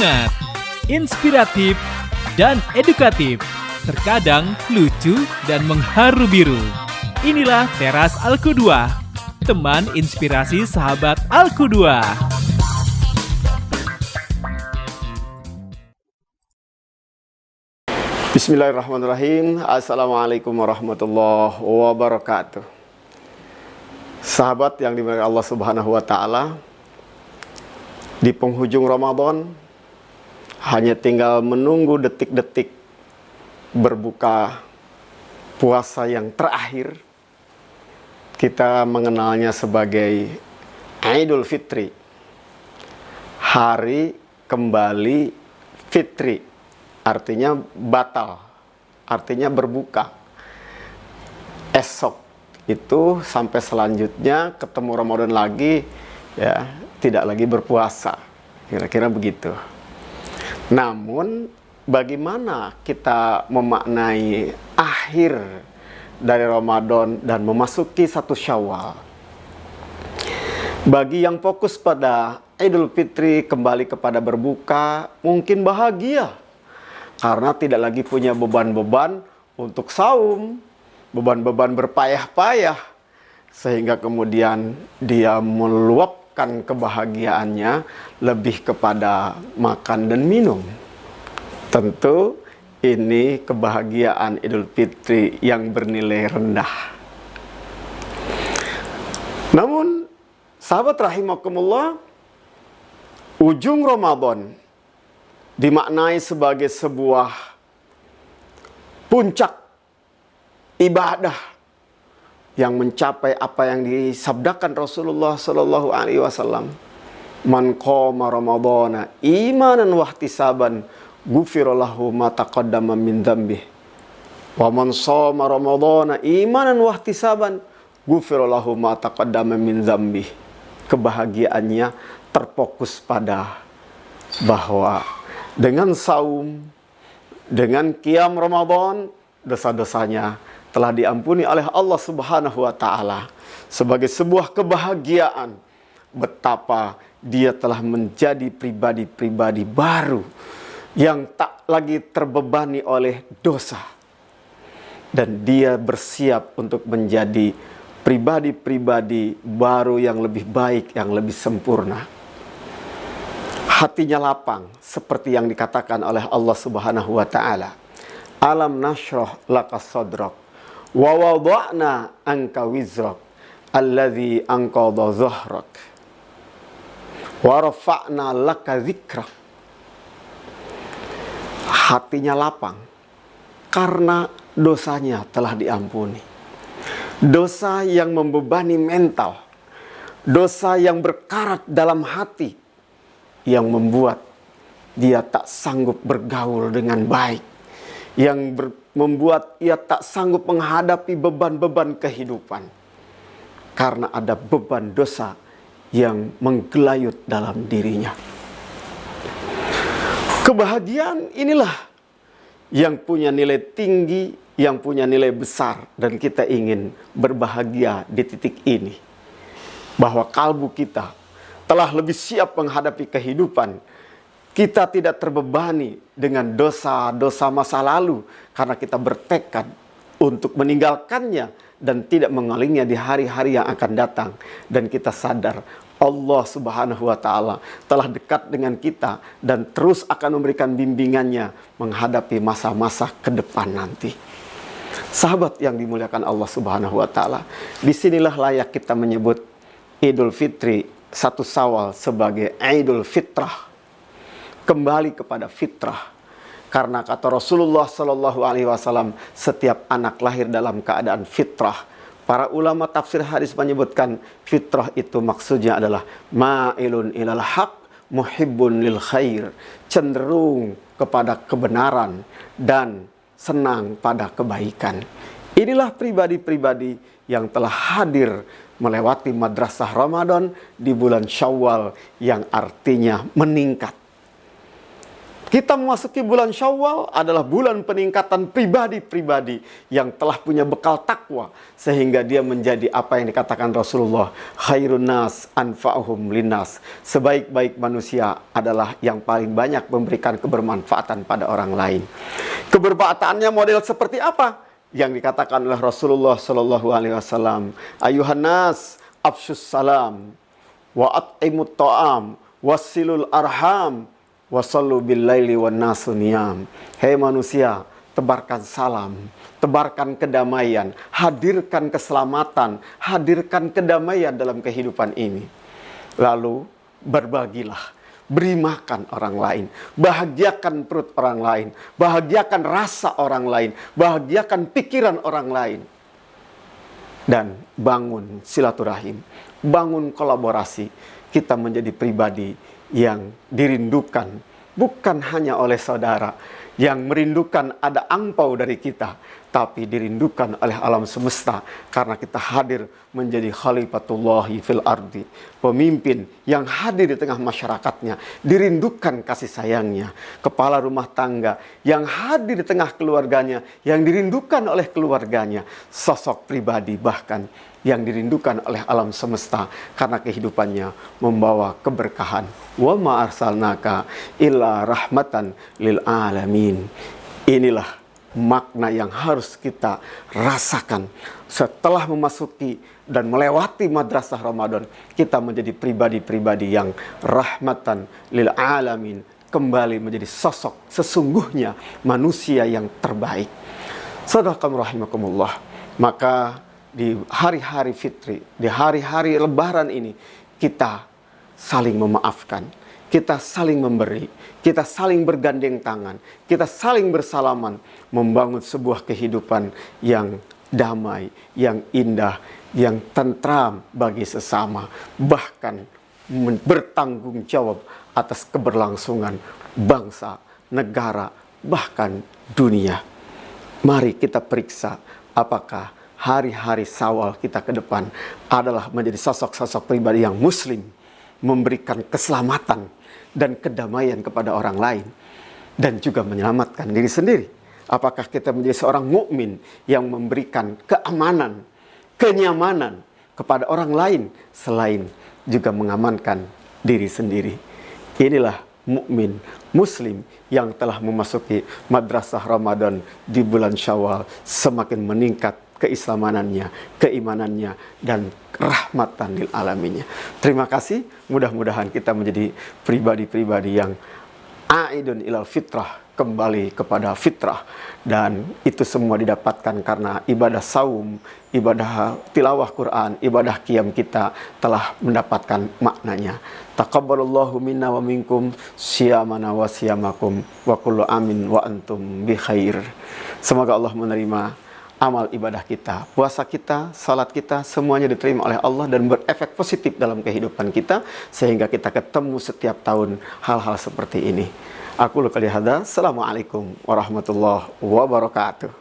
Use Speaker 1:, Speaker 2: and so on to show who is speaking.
Speaker 1: hangat, inspiratif, dan edukatif. Terkadang lucu dan mengharu biru. Inilah Teras Al-Qudwah, teman inspirasi sahabat Al-Qudwah.
Speaker 2: Bismillahirrahmanirrahim. Assalamualaikum warahmatullahi wabarakatuh. Sahabat yang dimuliakan Allah Subhanahu wa taala, di penghujung Ramadan hanya tinggal menunggu detik-detik berbuka puasa yang terakhir. Kita mengenalnya sebagai Idul Fitri, hari kembali fitri, artinya batal, artinya berbuka. Esok itu sampai selanjutnya ketemu Ramadan lagi, ya, tidak lagi berpuasa. Kira-kira begitu. Namun bagaimana kita memaknai akhir dari Ramadan dan memasuki 1 Syawal? Bagi yang fokus pada Idul Fitri, kembali kepada berbuka, mungkin bahagia karena tidak lagi punya beban-beban untuk saum, beban-beban berpayah-payah, sehingga kemudian dia meluapkan kebahagiaannya lebih kepada makan dan minum. Tentu ini kebahagiaan Idul Fitri yang bernilai rendah. Namun sahabat rahimakumullah, ujung Ramadan dimaknai sebagai sebuah puncak ibadah yang mencapai apa yang disabdakan Rasulullah Sallallahu Alaihi Wasallam. Man qama Ramadana imanan wahtisaban ghufira lahu ma taqaddama min dzambih. Wa man shoma Ramadana imanan wahtisaban ghufira lahu ma taqaddama min dzambih. Kebahagiaannya terfokus pada bahwa dengan saum, dengan qiyam Ramadan, dosa-dosanya telah diampuni oleh Allah Subhanahu wa taala. Sebagai sebuah kebahagiaan betapa dia telah menjadi pribadi-pribadi baru yang tak lagi terbebani oleh dosa, dan dia bersiap untuk menjadi pribadi-pribadi baru yang lebih baik, yang lebih sempurna. Hatinya lapang seperti yang dikatakan oleh Allah Subhanahu wa taala. Alam nashrah laka sadrak wa wada'na anka wizrak alladzi anqadha dhahrak wa rafa'na laka dzikrak. Hatinya lapang karena dosanya telah diampuni. Dosa yang membebani mental, dosa yang berkarat dalam hati, yang membuat dia tak sanggup bergaul dengan baik, yang membuat ia tak sanggup menghadapi beban-beban kehidupan karena ada beban dosa yang menggelayut dalam dirinya. Kebahagiaan inilah yang punya nilai tinggi, yang punya nilai besar, dan kita ingin berbahagia di titik ini, bahwa kalbu kita telah lebih siap menghadapi kehidupan. Kita tidak terbebani dengan dosa-dosa masa lalu karena kita bertekad untuk meninggalkannya dan tidak mengalaminya di hari-hari yang akan datang. Dan kita sadar Allah Subhanahu wa taala telah dekat dengan kita dan terus akan memberikan bimbingannya menghadapi masa-masa ke depan nanti. Sahabat yang dimuliakan Allah Subhanahu wa taala, disinilah layak kita menyebut Idul Fitri 1 Syawal sebagai Idul Fitrah, kembali kepada fitrah. Karena kata Rasulullah Sallallahu Alaihi Wasallam, setiap anak lahir dalam keadaan fitrah. Para ulama tafsir hadis menyebutkan fitrah itu maksudnya adalah ma'ilun ilal haq muhibbun lil khair, cenderung kepada kebenaran dan senang pada kebaikan. Inilah pribadi-pribadi yang telah hadir melewati madrasah Ramadan di bulan Syawal, yang artinya meningkat. Kita memasuki bulan Syawal adalah bulan peningkatan pribadi-pribadi yang telah punya bekal takwa, sehingga dia menjadi apa yang dikatakan Rasulullah, khairun nas anfa'uhum linnas. Sebaik-baik manusia adalah yang paling banyak memberikan kebermanfaatan pada orang lain. Kebermanfaatannya model seperti apa? Yang dikatakan oleh Rasulullah sallallahu alaihi wasallam, ayuhan nas afshus salam wa at'imut ta'am wasilul arham wasallu bil laili wan nasu niyam. Hei manusia, tebarkan salam, tebarkan kedamaian, hadirkan keselamatan, hadirkan kedamaian dalam kehidupan ini. Lalu berbagilah, beri makan orang lain, bahagiakan perut orang lain, bahagiakan rasa orang lain, bahagiakan pikiran orang lain. Dan bangun silaturahim, bangun kolaborasi. Kita menjadi pribadi yang dirindukan bukan hanya oleh saudara, yang merindukan ada angpau dari kita, tapi dirindukan oleh alam semesta karena kita hadir menjadi khalifatullahi fil ardi, pemimpin yang hadir di tengah masyarakatnya, dirindukan kasih sayangnya, kepala rumah tangga yang hadir di tengah keluarganya, yang dirindukan oleh keluarganya, sosok pribadi bahkan yang dirindukan oleh alam semesta karena kehidupannya membawa keberkahan. Wa ma arsalnaka illa rahmatan lil alamin. Inilah makna yang harus kita rasakan setelah memasuki dan melewati madrasah Ramadan. Kita menjadi pribadi-pribadi yang rahmatan lil alamin, kembali menjadi sosok sesungguhnya manusia yang terbaik. Sadaqallahu rahimakumullah. Maka di hari-hari fitri, di hari-hari lebaran ini, kita saling memaafkan, kita saling memberi, kita saling bergandeng tangan, kita saling bersalaman, membangun sebuah kehidupan yang damai, yang indah, yang tentram bagi sesama, bahkan bertanggung jawab atas keberlangsungan bangsa, negara, bahkan dunia. Mari kita periksa apakah hari-hari Syawal kita ke depan adalah menjadi sosok-sosok pribadi yang muslim, memberikan keselamatan dan kedamaian kepada orang lain, dan juga menyelamatkan diri sendiri. Apakah kita menjadi seorang mukmin yang memberikan keamanan, kenyamanan kepada orang lain, selain juga mengamankan diri sendiri. Inilah mukmin muslim yang telah memasuki madrasah Ramadan di bulan Syawal, semakin meningkat keislamanannya, keimanannya, dan rahmatan lil alaminnya. Terima kasih, mudah-mudahan kita menjadi pribadi-pribadi yang aidun ilal fitrah, kembali kepada fitrah, dan itu semua didapatkan karena ibadah saum, ibadah tilawah Quran, ibadah qiyam kita telah mendapatkan maknanya. Taqabbalallahu minna wa minkum siyamana wa siyamakum wa kullu amin wa antum bi khair. Semoga Allah menerima amal ibadah kita, puasa kita, salat kita, semuanya diterima oleh Allah dan berefek positif dalam kehidupan kita, sehingga kita ketemu setiap tahun hal-hal seperti ini. Aku qouli hadza, assalamualaikum warahmatullahi wabarakatuh.